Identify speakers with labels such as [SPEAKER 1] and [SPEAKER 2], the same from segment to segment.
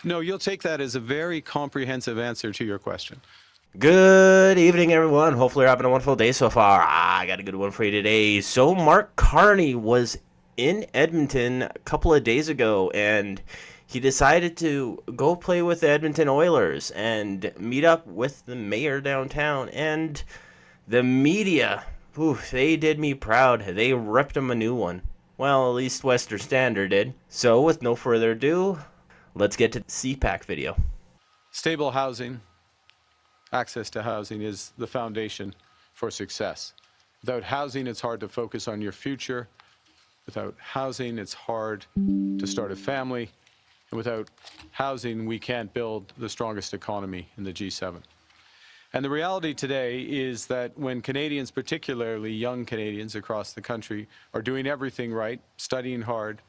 [SPEAKER 1] No, you'll take that as a very comprehensive answer to your question.
[SPEAKER 2] Good evening, everyone. Hopefully, you're having a wonderful day so far. I got a good one for you today. So, Mark Carney was in Edmonton a couple of days ago, and he decided to go play with the Edmonton Oilers and meet up with the mayor downtown. And the media, ooh, they did me proud. They ripped him a new one. Well, at least Western Standard did. So, with no further ado, let's get to the CPAC video.
[SPEAKER 1] Stable housing, access to housing is the foundation for success. Without housing, it's hard to focus on your future. Without housing, it's hard to start a family. And without housing, we can't build the strongest economy in the G7. And the reality today is that when Canadians, particularly young Canadians across the country, are doing everything right, studying hard,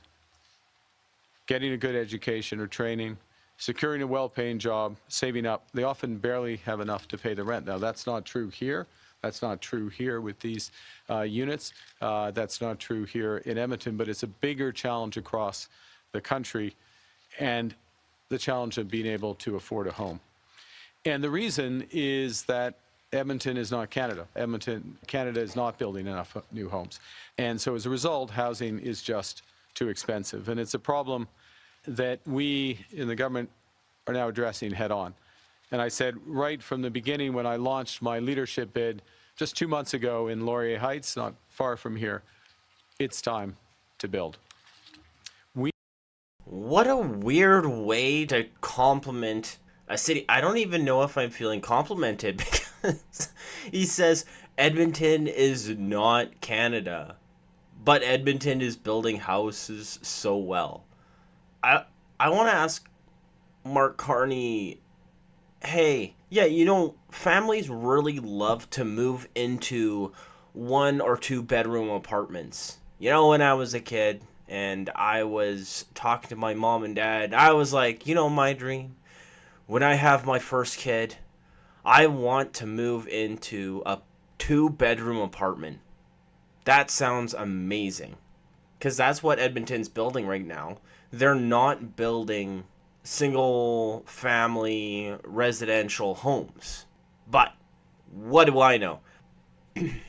[SPEAKER 1] getting a good education or training, securing a well-paying job, saving up, they often barely have enough to pay the rent. Now, that's not true here. That's not true here with these units. That's not true here in Edmonton, but it's a bigger challenge across the country, and the challenge of being able to afford a home. And the reason is that Edmonton is not Canada. Canada is not building enough new homes. And so as a result, housing is just too expensive. And it's a problem that we in the government are now addressing head on. And I said right from the beginning when I launched my leadership bid just 2 months ago in Laurier Heights, not far from here, it's time to build.
[SPEAKER 2] What a weird way to compliment a city. I don't even know if I'm feeling complimented because he says Edmonton is not Canada, but Edmonton is building houses so well. I I want to ask Mark Carney, hey, yeah, families really love to move into 1 or 2 bedroom apartments. When I was a kid and I was talking to my mom and dad, I was like, my dream, when I have my first kid, I want to move into a 2 bedroom apartment. That sounds amazing. Because that's what Edmonton's building right now. They're not building single family residential homes. But what do I know?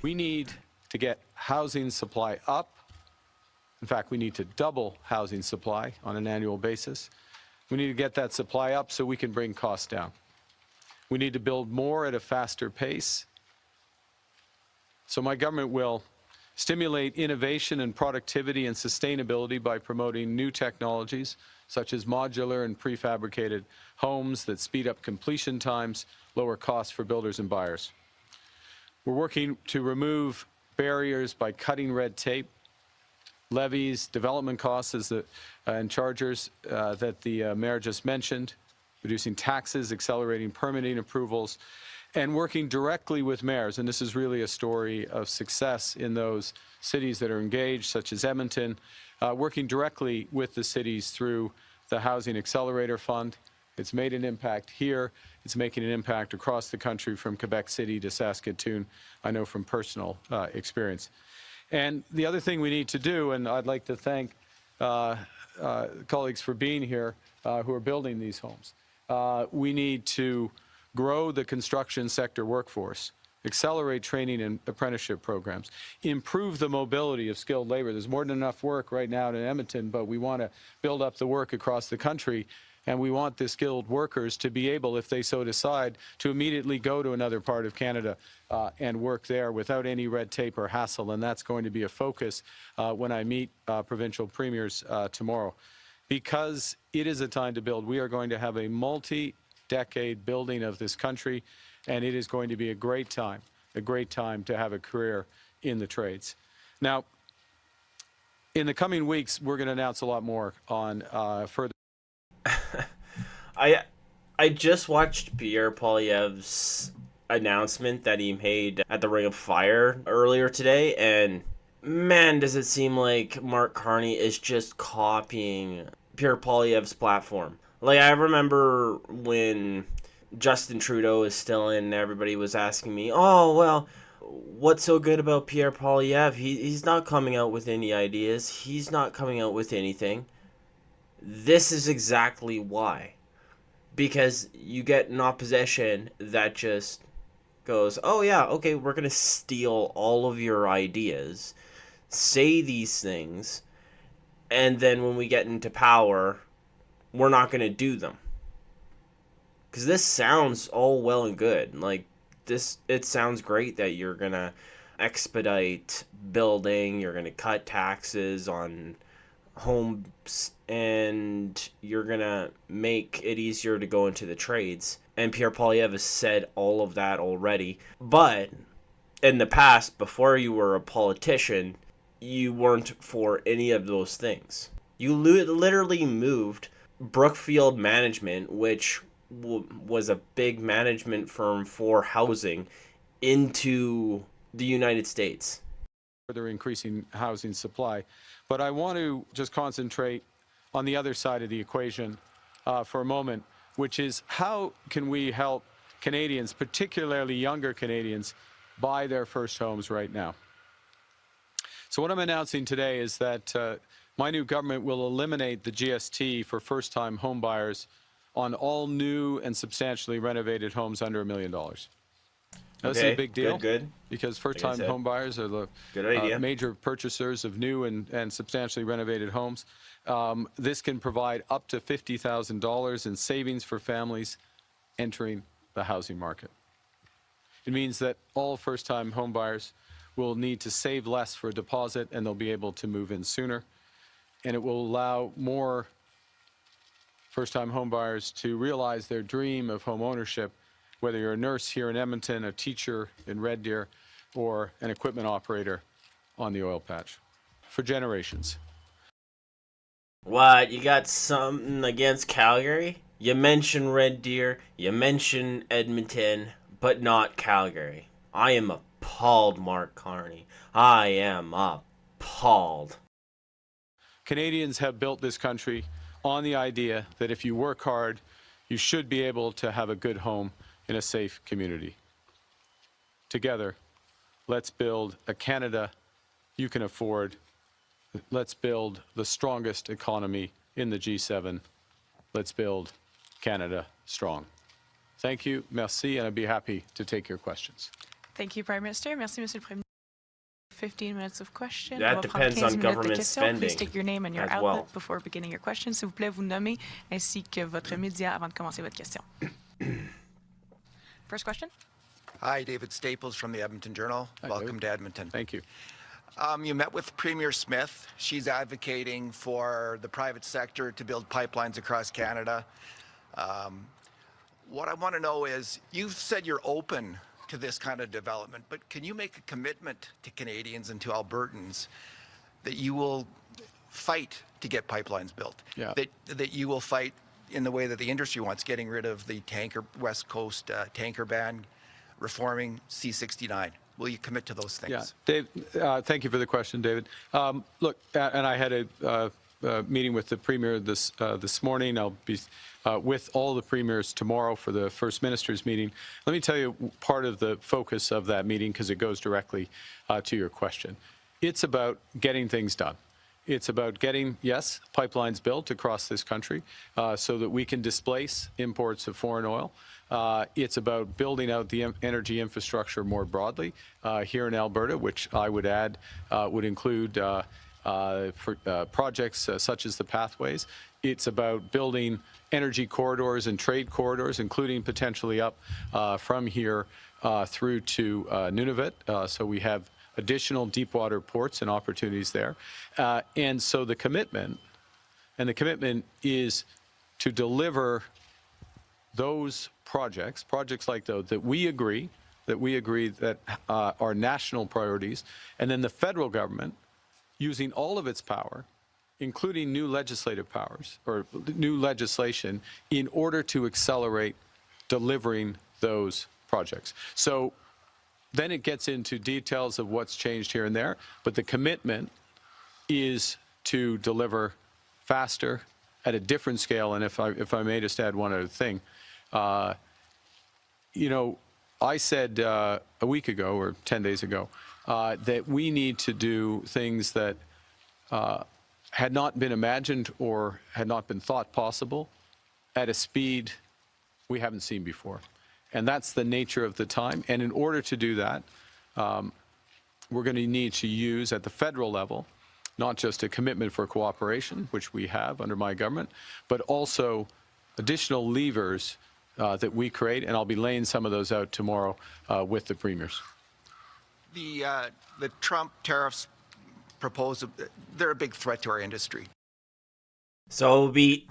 [SPEAKER 1] We need to get housing supply up. In fact, we need to double housing supply on an annual basis. We need to get that supply up so we can bring costs down. We need to build more at a faster pace. So my government will stimulate innovation and productivity and sustainability by promoting new technologies such as modular and prefabricated homes that speed up completion times, lower costs for builders and buyers. We're working to remove barriers by cutting red tape, levies, development costs and chargers that the mayor just mentioned, reducing taxes, accelerating permitting approvals, and working directly with mayors. And this is really a story of success in those cities that are engaged, such as Edmonton, working directly with the cities through the Housing Accelerator Fund. It's made an impact here. It's making an impact across the country from Quebec City to Saskatoon, I know from personal experience. And the other thing we need to do, and I'd like to thank colleagues for being here who are building these homes, we need to grow the construction sector workforce, accelerate training and apprenticeship programs, improve the mobility of skilled labor. There's more than enough work right now in Edmonton, but we want to build up the work across the country. And we want the skilled workers to be able, if they so decide, to immediately go to another part of Canada and work there without any red tape or hassle. And that's going to be a focus when I meet provincial premiers tomorrow. Because it is a time to build, we are going to have a multi-decade building of this country, and it is going to be a great time to have a career in the trades. Now, in the coming weeks, we're going to announce a lot more on further.
[SPEAKER 2] I just watched Pierre Poilievre's announcement that he made at the Ring of Fire earlier today, and man, does it seem like Mark Carney is just copying Pierre Poilievre's platform. Like, I remember when Justin Trudeau was still in, everybody was asking me, oh, well, what's so good about Pierre Poilievre? He's not coming out with any ideas. He's not coming out with anything. This is exactly why. because you get an opposition that just goes, oh yeah, okay, we're going to steal all of your ideas, say these things, and then when we get into power, we're not going to do them. Because this sounds all well and good. Like, it sounds great that you're going to expedite building, you're going to cut taxes on homes, and you're going to make it easier to go into the trades. And Pierre Poilievre has said all of that already. But in the past, before you were a politician, you weren't for any of those things. You literally moved Brookfield Management, which was a big management firm for housing, into the United States.
[SPEAKER 1] Further increasing housing supply. But I want to just concentrate on the other side of the equation for a moment, which is how can we help Canadians, particularly younger Canadians, buy their first homes right now? So what I'm announcing today is that my new government will eliminate the GST for first-time home buyers on all new and substantially renovated homes under $1 million. Now, this is a big deal.
[SPEAKER 2] Good.
[SPEAKER 1] Because first-time home buyers are the major purchasers of new and substantially renovated homes. This can provide up to $50,000 in savings for families entering the housing market. It means that all first-time home buyers will need to save less for a deposit, and they'll be able to move in sooner. And it will allow more first-time home buyers to realize their dream of home ownership, whether you're a nurse here in Edmonton, a teacher in Red Deer, or an equipment operator on the oil patch, for generations.
[SPEAKER 2] What, you got something against Calgary? You mentioned Red Deer, you mentioned Edmonton, but not Calgary. I am appalled, Mark Carney. I am appalled.
[SPEAKER 1] Canadians have built this country on the idea that if you work hard, you should be able to have a good home in a safe community. Together, let's build a Canada you can afford. Let's build the strongest economy in the G7. Let's build Canada strong. Thank you, merci, and I'd be happy to take your questions.
[SPEAKER 3] Thank you, Prime Minister. Merci, Monsieur le Premier. 15 minutes of question.
[SPEAKER 2] That depends on government spending.
[SPEAKER 3] Please state your name and your outlet
[SPEAKER 2] well.
[SPEAKER 3] before beginning your question. S'il vous plaît, vous nommer ainsi que votre média avant de commencer votre question. First question.
[SPEAKER 4] Hi, David Staples from the Edmonton Journal.
[SPEAKER 1] Hi,
[SPEAKER 4] Welcome
[SPEAKER 1] David.
[SPEAKER 4] to Edmonton.
[SPEAKER 1] Thank you.
[SPEAKER 4] You met with Premier Smith. She's advocating for the private sector to build pipelines across Canada. What I want to know is, you've said you're open to this kind of development, but can you make a commitment to Canadians and to Albertans that you will fight to get pipelines built?
[SPEAKER 1] Yeah.
[SPEAKER 4] That you will fight in the way that the industry wants, getting rid of the West Coast tanker ban, reforming C-69. Will you commit to those things?
[SPEAKER 1] Yeah, Dave, thank you for the question, David. Look, and I had a meeting with the Premier this morning. I'll be with all the premiers tomorrow for the First Minister's meeting. Let me tell you part of the focus of that meeting, because it goes directly to your question. It's about getting things done. It's about getting, yes, pipelines built across this country so that we can displace imports of foreign oil. It's about building out the energy infrastructure more broadly here in Alberta, which I would add would include projects such as the pathways. It's about building energy corridors and trade corridors, including potentially up from here through to Nunavut. So we have additional deep water ports and opportunities there. And so the commitment is to deliver those projects like those that we agree that are national priorities, and then the federal government, using all of its power, including new legislative powers or new legislation, in order to accelerate delivering those projects. So then it gets into details of what's changed here and there, but the commitment is to deliver faster at a different scale. And if I may just add one other thing, you know, I said a week ago or 10 days ago that we need to do things that had not been imagined or had not been thought possible at a speed we haven't seen before. And that's the nature of the time. And in order to do that, we're going to need to use at the federal level, not just a commitment for cooperation, which we have under my government, but also additional levers that we create. And I'll be laying some of those out tomorrow with the premiers.
[SPEAKER 4] The Trump tariffs proposed, they're a big threat to our industry.
[SPEAKER 2] So it would be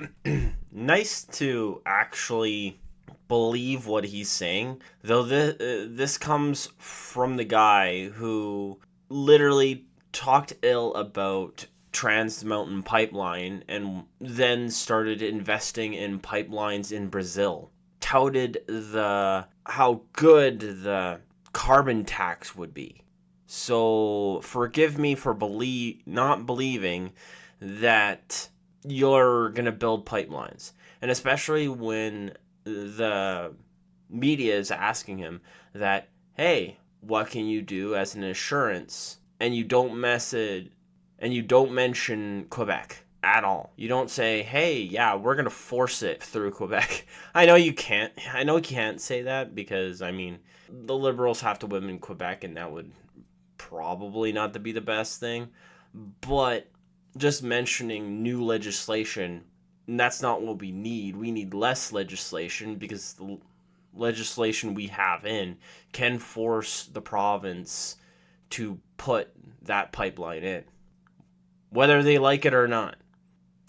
[SPEAKER 2] nice to actually believe what he's saying, though this comes from the guy who literally talked ill about Trans Mountain Pipeline and then started investing in pipelines in Brazil, touted how good the carbon tax would be. So forgive me for not believing that you're going to build pipelines. And especially when the media is asking him that, hey, what can you do as an assurance? And you don't mention Quebec at all. You don't say, hey, yeah, we're going to force it through Quebec. I know you can't say that because, I mean, the Liberals have to win in Quebec, and that would probably not be the best thing. But just mentioning new legislation, that's not what we need. We need less legislation because the legislation we have in can force the province to put that pipeline in, whether they like it or not.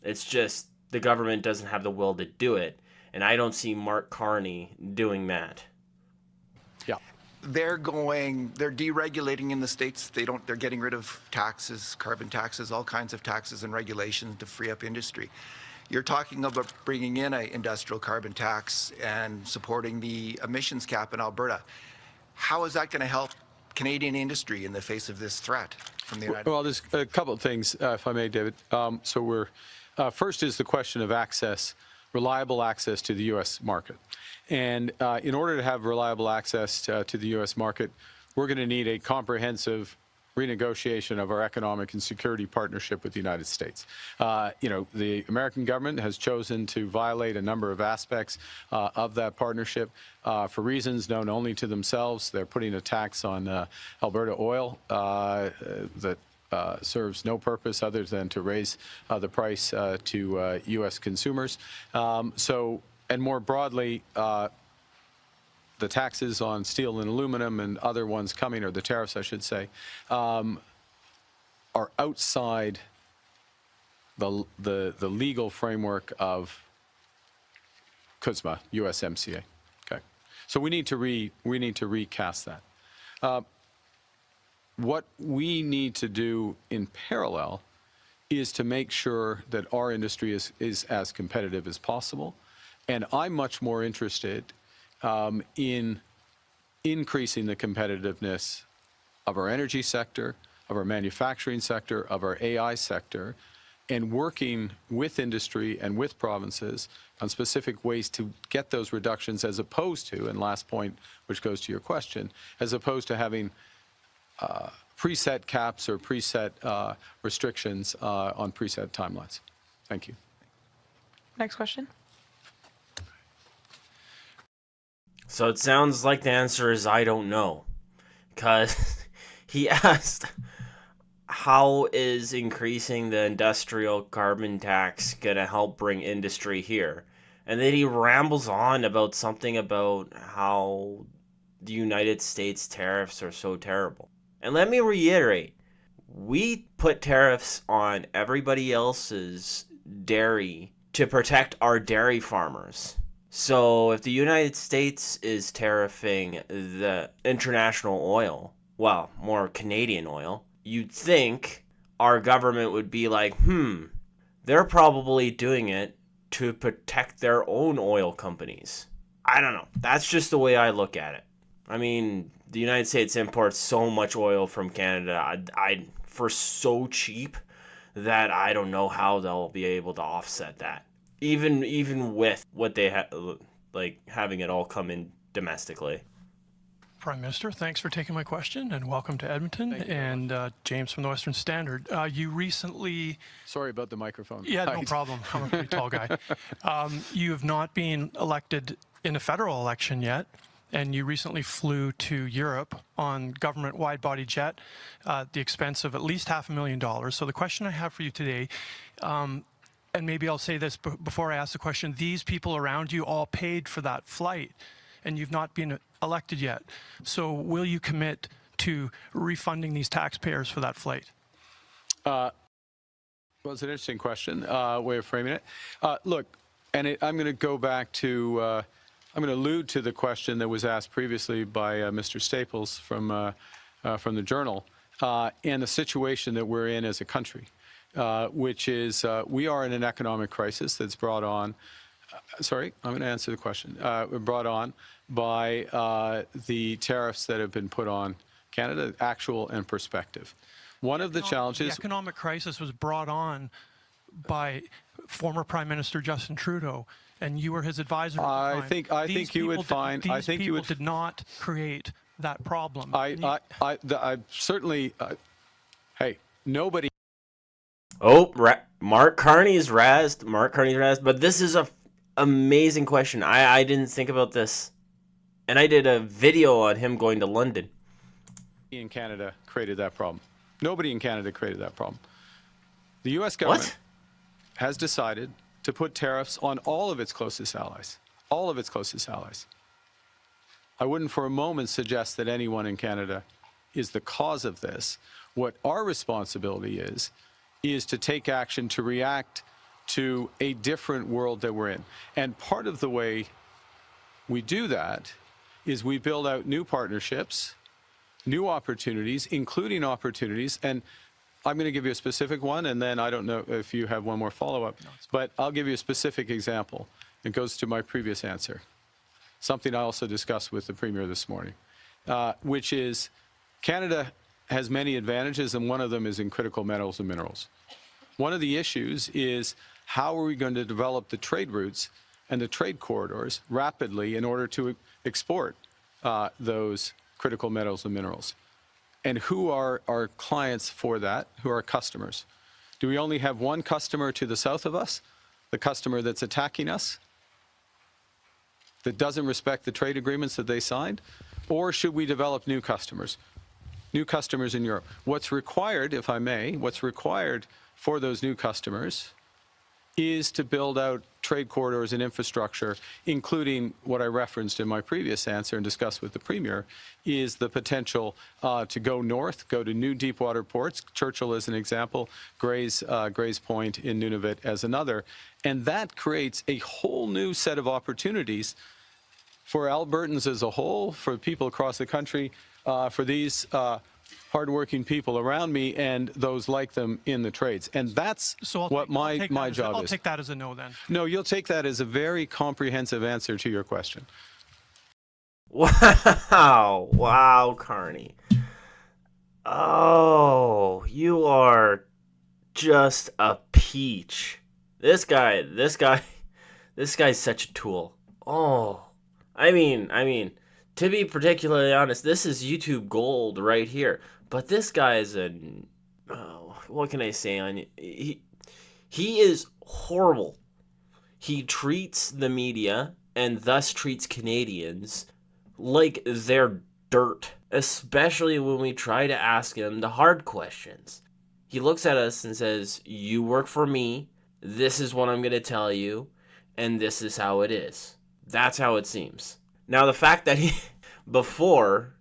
[SPEAKER 2] It's just the government doesn't have the will to do it, and I don't see Mark Carney doing that.
[SPEAKER 4] Yeah. They're deregulating in the States. They're getting rid of taxes, carbon taxes, all kinds of taxes and regulations to free up industry. You're talking about bringing in an industrial carbon tax and supporting the emissions cap in Alberta. How is that going to help Canadian industry in the face of this threat from the United States?
[SPEAKER 1] Well, there's a couple of things, if I may, David. First is the question of access, reliable access to the U.S. market. And in order to have reliable access to the U.S. market, we're going to need a comprehensive renegotiation of our economic and security partnership with the United States. The American government has chosen to violate a number of aspects of that partnership for reasons known only to themselves. They're putting a tax on Alberta oil that serves no purpose other than to raise the price to U.S. consumers. And more broadly, the taxes on steel and aluminum and other ones coming, or the tariffs, I should say, are outside the legal framework of CUSMA, USMCA. Okay, so we need to recast that. What we need to do in parallel is to make sure that our industry is as competitive as possible, and I'm much more interested in increasing the competitiveness of our energy sector, of our manufacturing sector, of our AI sector, and working with industry and with provinces on specific ways to get those reductions, as opposed to, and last point, which goes to your question, as opposed to having preset caps or preset restrictions on preset timelines. Thank you.
[SPEAKER 3] Next question.
[SPEAKER 2] So it sounds like the answer is I don't know, because he asked, how is increasing the industrial carbon tax going to help bring industry here? And then he rambles on about something about how the United States tariffs are so terrible. And let me reiterate, we put tariffs on everybody else's dairy to protect our dairy farmers. So if the United States is tariffing the international oil, well, more Canadian oil, you'd think our government would be like, they're probably doing it to protect their own oil companies. I don't know. That's just the way I look at it. I mean, the United States imports so much oil from Canada for so cheap that I don't know how they'll be able to offset that. Even with what they having it all come in domestically.
[SPEAKER 5] Prime Minister, thanks for taking my question, and welcome to Edmonton.
[SPEAKER 1] Thank you.
[SPEAKER 5] And James from the Western Standard. You recently...
[SPEAKER 1] Sorry about the microphone.
[SPEAKER 5] Yeah, no problem. I'm a pretty tall guy. You have not been elected in a federal election yet, and you recently flew to Europe on government wide-body jet at the expense of at least $500,000. So the question I have for you today, and maybe I'll say this before I ask the question, these people around you all paid for that flight, and you've not been elected yet. So will you commit to refunding these taxpayers for that flight?
[SPEAKER 1] Well, it's an interesting question, way of framing it. Look, and I'm going to go back to, I'm going to allude to the question that was asked previously by Mr. Staples from the Journal, and the situation that we're in as a country, which is we are in an economic crisis that's brought on, sorry, I'm going to answer the question, brought on by the tariffs that have been put on Canada, actual and prospective. One of the challenges...
[SPEAKER 5] The economic crisis was brought on by former Prime Minister Justin Trudeau, and you were his advisor at the time.
[SPEAKER 1] I think you would find...
[SPEAKER 5] These people did not create that problem.
[SPEAKER 1] I certainly... hey, nobody...
[SPEAKER 2] Oh, Mark Carney's razzed. But this is a amazing question. I didn't think about this. And I did a video on him going to London.
[SPEAKER 1] In Canada created that problem. Nobody in Canada created that problem. The U.S. government has decided to put tariffs on all of its closest allies. All of its closest allies. I wouldn't for a moment suggest that anyone in Canada is the cause of this. What our responsibility is to take action to react to a different world that we're in. And part of the way we do that is we build out new partnerships, new opportunities, including opportunities, and I'm going to give you a specific one, and then I don't know if you have one more follow-up, but I'll give you a specific example. It goes to my previous answer, something I also discussed with the Premier this morning, which is Canada has many advantages, and one of them is in critical metals and minerals. One of the issues is how are we going to develop the trade routes and the trade corridors rapidly in order to export those critical metals and minerals. And who are our clients for that? Who are our customers? Do we only have one customer to the south of us? The customer that's attacking us? That doesn't respect the trade agreements that they signed? Or should we develop new customers? New customers in Europe. What's required, if I may, what's required for those new customers is to build out trade corridors and infrastructure, including what I referenced in my previous answer and discussed with the Premier, is the potential to go north, go to new deepwater ports, Churchill as an example, Gray's Point in Nunavut as another. And that creates a whole new set of opportunities for Albertans as a whole, for people across the country, for these hardworking people around me and those like them in the trades. And that's what my job is.
[SPEAKER 5] I'll take that as a no then.
[SPEAKER 1] No, you'll take that as a very comprehensive answer to your question.
[SPEAKER 2] Wow, Carney. Oh, you are just a peach. This guy's such a tool. Oh, I mean, to be particularly honest, this is YouTube gold right here. But this guy is what can I say? He is horrible. He treats the media and thus treats Canadians like they're dirt, especially when we try to ask him the hard questions. He looks at us and says, "You work for me. This is what I'm going to tell you, and this is how it is." That's how it seems. Now, the fact that he before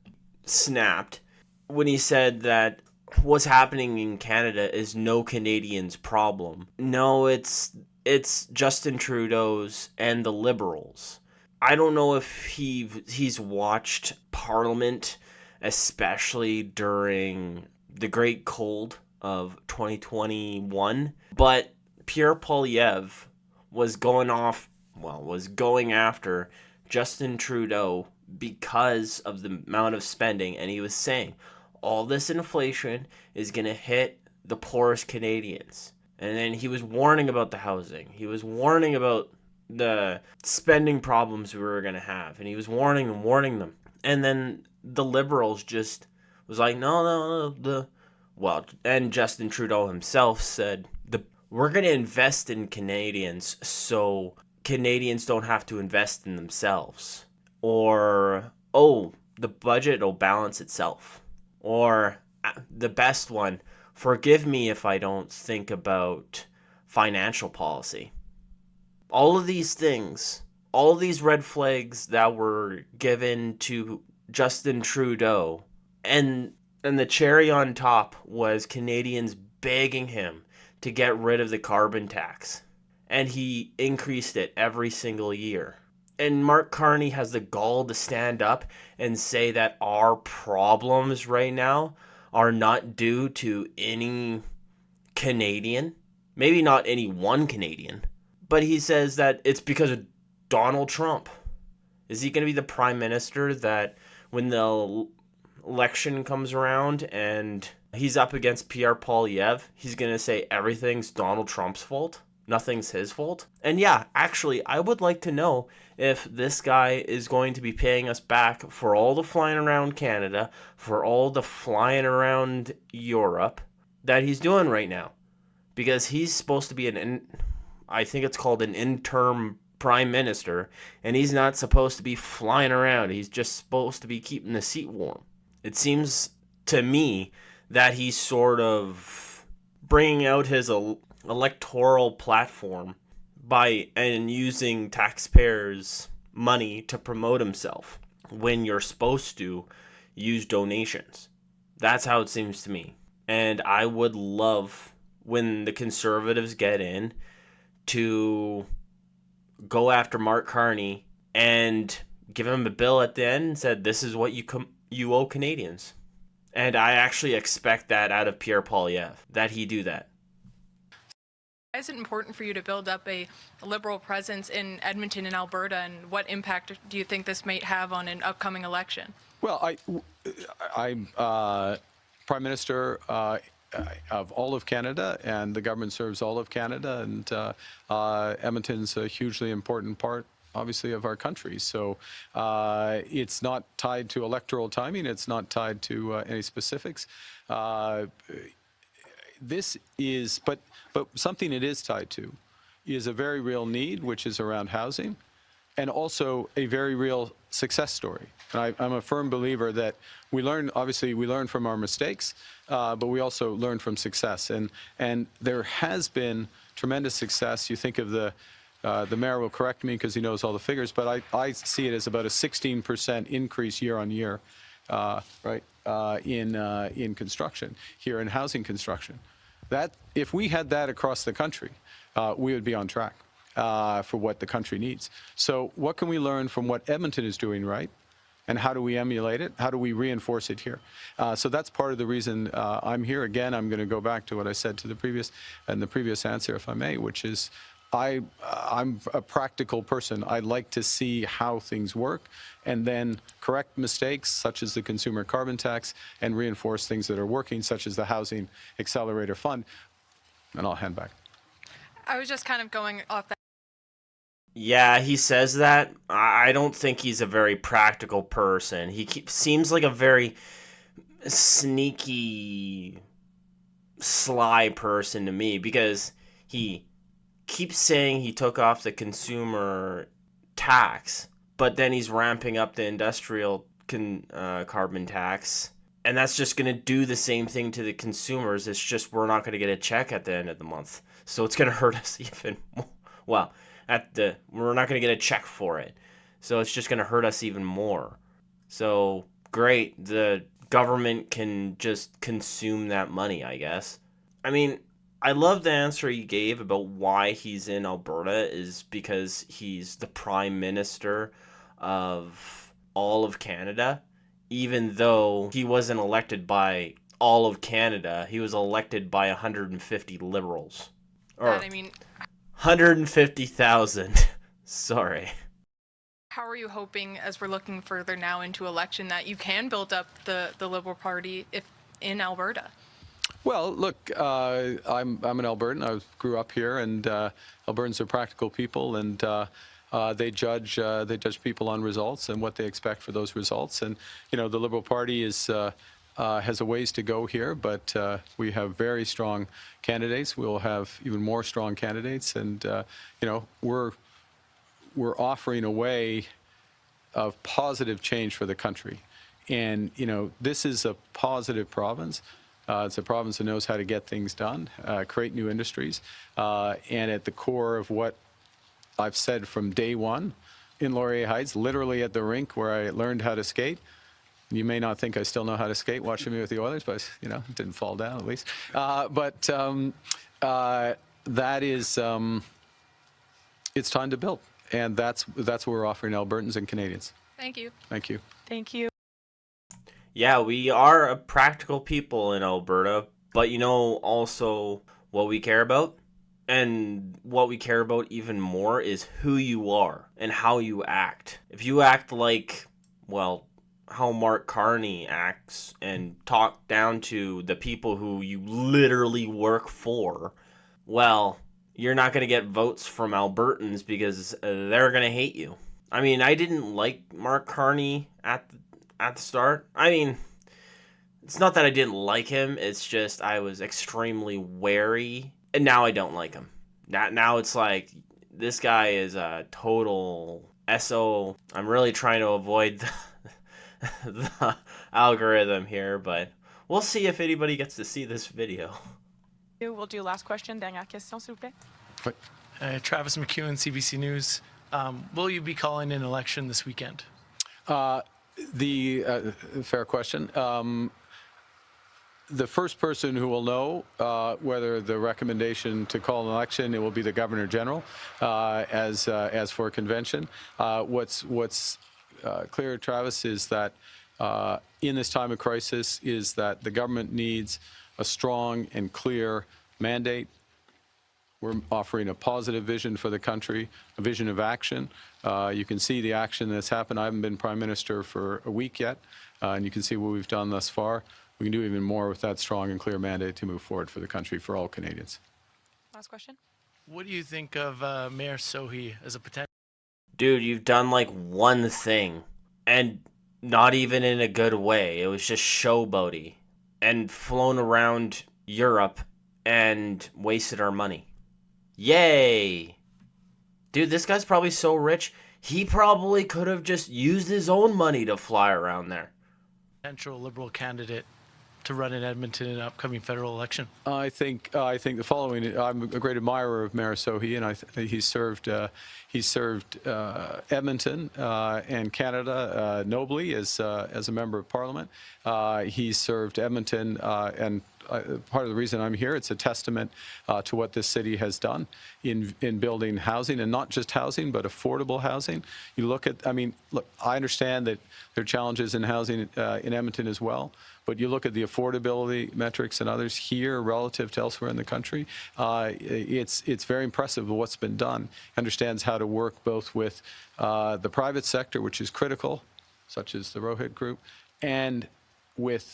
[SPEAKER 2] snapped when he said that what's happening in Canada is no Canadian's problem. No, it's Justin Trudeau's and the Liberals. I don't know if he's watched Parliament, especially during the Great Cold of 2021, but Pierre Poilievre was going after Justin Trudeau because of the amount of spending, and he was saying all this inflation is going to hit the poorest Canadians. And then he was warning about the housing. He was warning about the spending problems we were going to have. And he was warning them. And then the Liberals just was like, no. And Justin Trudeau himself said, we're going to invest in Canadians so Canadians don't have to invest in themselves. Or, oh, the budget will balance itself. Or, the best one, forgive me if I don't think about financial policy. All of these things, all of these red flags that were given to Justin Trudeau, and the cherry on top was Canadians begging him to get rid of the carbon tax. And he increased it every single year. And Mark Carney has the gall to stand up and say that our problems right now are not due to any Canadian, maybe not any one Canadian, but he says that it's because of Donald Trump. Is he going to be the prime minister that when the election comes around and he's up against Pierre Poilievre, he's going to say everything's Donald Trump's fault? Nothing's his fault? And yeah, actually, I would like to know if this guy is going to be paying us back for all the flying around Canada, for all the flying around Europe that he's doing right now. Because he's supposed to be I think it's called an interim prime minister, and he's not supposed to be flying around. He's just supposed to be keeping the seat warm. It seems to me that he's sort of bringing out his electoral platform and using taxpayers' money to promote himself when you're supposed to use donations. That's how it seems to me. And I would love, when the Conservatives get in, to go after Mark Carney and give him a bill at the end and said, this is what you owe Canadians. And I actually expect that out of Pierre Poilievre, that he do that.
[SPEAKER 6] Why is it important for you to build up a Liberal presence in Edmonton and Alberta, and what impact do you think this might have on an upcoming election?
[SPEAKER 1] Well, I'm Prime Minister of all of Canada, and the government serves all of Canada, and Edmonton's a hugely important part, obviously, of our country. So it's not tied to electoral timing. It's not tied to any specifics. This is, but something it is tied to is a very real need, which is around housing, and also a very real success story. And I'm a firm believer that we learn from our mistakes, but we also learn from success. And there has been tremendous success. You think of the mayor will correct me because he knows all the figures, but I see it as about a 16% increase year on year, in construction, here in housing construction. That, if we had that across the country, we would be on track for what the country needs. So what can we learn from what Edmonton is doing right? And how do we emulate it? How do we reinforce it here? So that's part of the reason I'm here. Again, I'm going to go back to what I said to the previous answer, if I may, which is I'm a practical person. I like to see how things work and then correct mistakes, such as the consumer carbon tax, and reinforce things that are working, such as the Housing Accelerator Fund. And I'll hand back.
[SPEAKER 6] I was just kind of going off that.
[SPEAKER 2] Yeah, he says that. I don't think he's a very practical person. He seems like a very sneaky, sly person to me, because he keeps saying he took off the consumer tax, but then he's ramping up the industrial carbon tax, and that's just going to do the same thing to the consumers. It's just we're not going to get a check at the end of the month, so it's going to hurt us even more. Well, we're not going to get a check for it, so it's just going to hurt us even more. So great, the government can just consume that money, I guess. I mean, I love the answer he gave about why he's in Alberta is because he's the prime minister of all of Canada, even though he wasn't elected by all of Canada. He was elected by 150 Liberals. Or 150,000. Sorry.
[SPEAKER 6] How are you hoping, as we're looking further now into election, that you can build up the Liberal Party in Alberta?
[SPEAKER 1] Well, look, I'm an Albertan. I grew up here, and Albertans are practical people, and they judge people on results and what they expect for those results. And the Liberal Party has a ways to go here, but we have very strong candidates. We'll have even more strong candidates, and we're we're offering a way of positive change for the country. And, this is a positive province. It's a province that knows how to get things done, create new industries. And at the core of what I've said from day one in Laurier Heights, literally at the rink where I learned how to skate. You may not think I still know how to skate watching me with the Oilers, but, it didn't fall down at least. That is, it's time to build. And that's what we're offering Albertans and Canadians.
[SPEAKER 6] Thank you.
[SPEAKER 1] Thank you.
[SPEAKER 3] Thank you.
[SPEAKER 2] Yeah, we are a practical people in Alberta, but also what we care about? And what we care about even more is who you are and how you act. If you act like, how Mark Carney acts and talk down to the people who you literally work for, you're not going to get votes from Albertans because they're going to hate you. I mean, I didn't like Mark Carney at the start. I mean, it's not that I didn't like him. It's just I was extremely wary, and now I don't like him. Now it's like, this guy is a total SO. I'm really trying to avoid the algorithm here, but we'll see if anybody gets to see this video.
[SPEAKER 3] We'll do last question. Dernière question, s'il vous plaît.
[SPEAKER 5] Travis McEwen, CBC News. Will you be calling an election this weekend?
[SPEAKER 1] Fair question. The first person who will know whether the recommendation to call an election, it will be the Governor General as for convention. What's clear, Travis, is that in this time of crisis is that the government needs a strong and clear mandate. We're offering a positive vision for the country, a vision of action. You can see the action that's happened. I haven't been Prime Minister for a week yet, and you can see what we've done thus far. We can do even more with that strong and clear mandate to move forward for the country, for all Canadians.
[SPEAKER 3] Last question.
[SPEAKER 5] What do you think of Mayor Sohi as a potential?
[SPEAKER 2] Dude, you've done like one thing, and not even in a good way. It was just showboaty, and flown around Europe and wasted our money. Yay! Dude, this guy's probably so rich, he probably could have just used his own money to fly around there.
[SPEAKER 5] Potential Liberal candidate to run in Edmonton in an upcoming federal election?
[SPEAKER 1] I think the following. I'm a great admirer of Mayor Sohi, and he served Edmonton and Canada nobly as a member of Parliament. He served Edmonton, and part of the reason I'm here, it's a testament to what this city has done in building housing, and not just housing, but affordable housing. You look, I understand that there are challenges in housing in Edmonton as well, but you look at the affordability metrics and others here relative to elsewhere in the country, it's very impressive what's been done. Understands how to work both with the private sector, which is critical, such as the Rohit Group, and with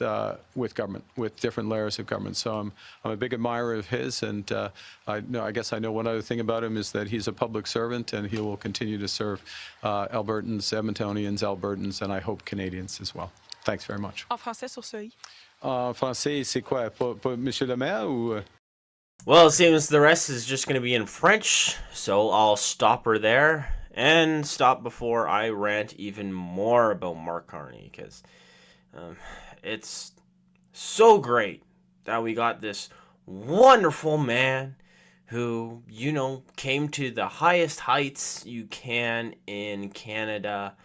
[SPEAKER 1] government, with different layers of government. So I'm a big admirer of his, and I guess I know one other thing about him is that he's a public servant, and he will continue to serve Albertans, Edmontonians, Albertans, and I hope Canadians as well. Thanks very much.
[SPEAKER 3] En français sur Sohi.
[SPEAKER 1] En français, c'est quoi? Pour Monsieur le Maire ou?
[SPEAKER 2] Well, it seems the rest is just going to be in French, so I'll stop her there and stop before I rant even more about Mark Carney, because it's so great that we got this wonderful man who, came to the highest heights you can in Canada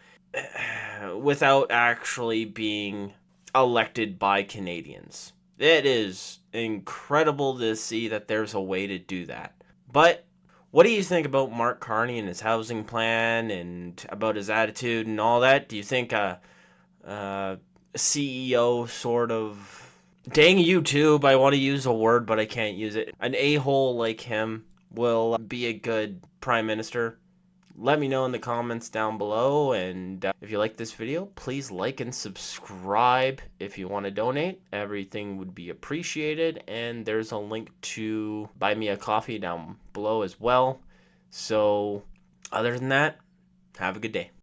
[SPEAKER 2] without actually being elected by Canadians. It is incredible to see that there's a way to do that. But what do you think about Mark Carney and his housing plan and about his attitude and all that? Do you think a CEO sort of, dang YouTube, I want to use a word but I can't use it, an a-hole like him will be a good prime minister? Let me know in the comments down below, and if you like this video, please like and subscribe. If you want to donate, everything would be appreciated, and there's a link to buy me a coffee down below as well. So other than that, have a good day.